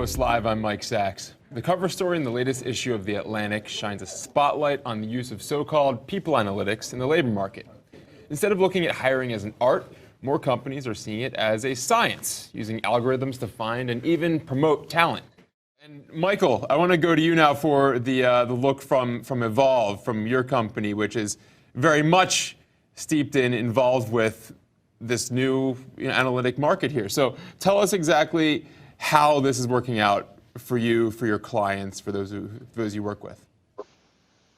Post Live, I'm Mike Sachs. The cover story in the latest issue of The Atlantic shines a spotlight on the use of so-called people analytics in the labor market. Instead of looking at hiring as an art, more companies are seeing it as a science, using algorithms to find and even promote talent. And Michael, I want to go to you now for the look from Evolve, from your company, which is very much steeped in, involved with this new analytic market here. So tell us exactly how this is working out for you, for your clients, for those you work with.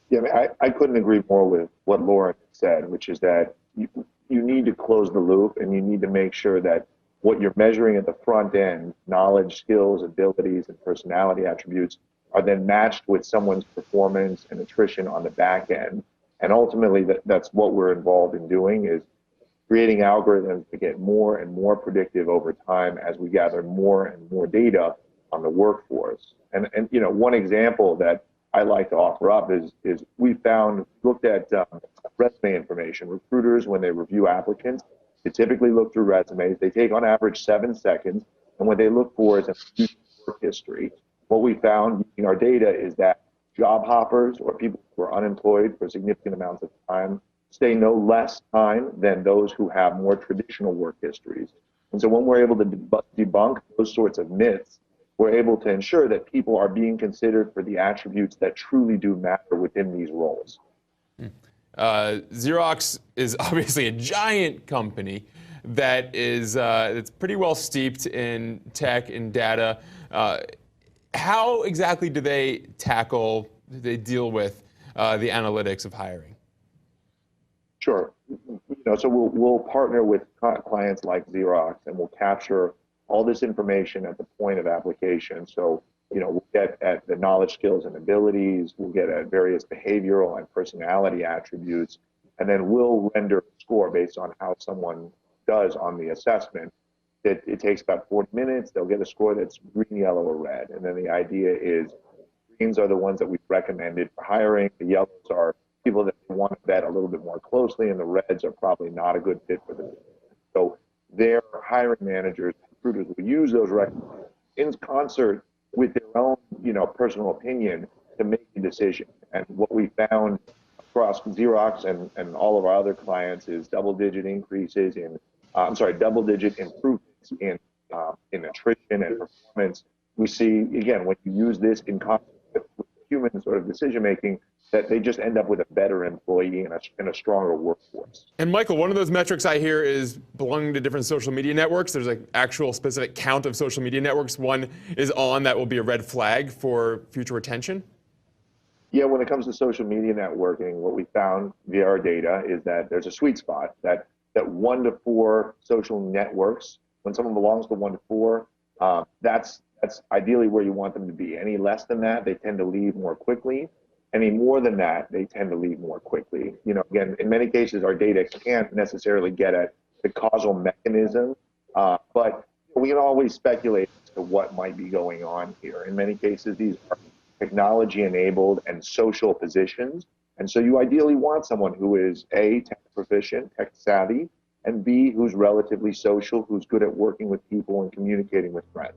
Yeah, I couldn't agree more with what Lauren said, which is that you need to close the loop and you need to make sure that what you're measuring at the front end, knowledge, skills, abilities, and personality attributes, are then matched with someone's performance and attrition on the back end. And ultimately, that's what we're involved in doing, is creating algorithms to get more and more predictive over time as we gather more and more data on the workforce. And one example that I like to offer up is we looked at resume information. Recruiters, when they review applicants, they typically look through resumes. They take on average 7 seconds, and what they look for is a work history. What we found in our data is that job hoppers, or people who are unemployed for significant amounts of time, stay no less time than those who have more traditional work histories. And so when we're able to debunk those sorts of myths, we're able to ensure that people are being considered for the attributes that truly do matter within these roles. Xerox is obviously a giant company that is it's pretty well steeped in tech and data. How exactly do they deal with the analytics of hiring? Sure. So we'll partner with clients like Xerox, and we'll capture all this information at the point of application. So, we'll get at the knowledge, skills, and abilities. We'll get at various behavioral and personality attributes, and then we'll render a score based on how someone does on the assessment. It takes about 40 minutes. They'll get a score that's green, yellow, or red. And then the idea is greens are the ones that we've recommended for hiring. The yellows are people that want to vet a little bit more closely, and the reds are probably not a good fit for them. So their hiring managers, recruiters, will use those recommendations in concert with their own, personal opinion to make a decision. And what we found across Xerox and all of our other clients is double-digit improvements in attrition and performance. We see, again, when you use this in concert with human sort of decision-making, that they just end up with a better employee and a stronger workforce. And Michael, one of those metrics I hear is belonging to different social media networks. There's an actual specific count of social media networks one is on that will be a red flag for future retention? Yeah, when it comes to social media networking, what we found via our data is that there's a sweet spot, that 1 to 4 social networks, when someone belongs to 1 to 4, that's ideally where you want them to be. Any less than that, they tend to leave more quickly. Any more than that, they tend to leave more quickly. Again, in many cases, our data can't necessarily get at the causal mechanism, but we can always speculate as to what might be going on here. In many cases, these are technology-enabled and social positions, and so you ideally want someone who is A, tech proficient, tech savvy, and B, who's relatively social, who's good at working with people and communicating with friends.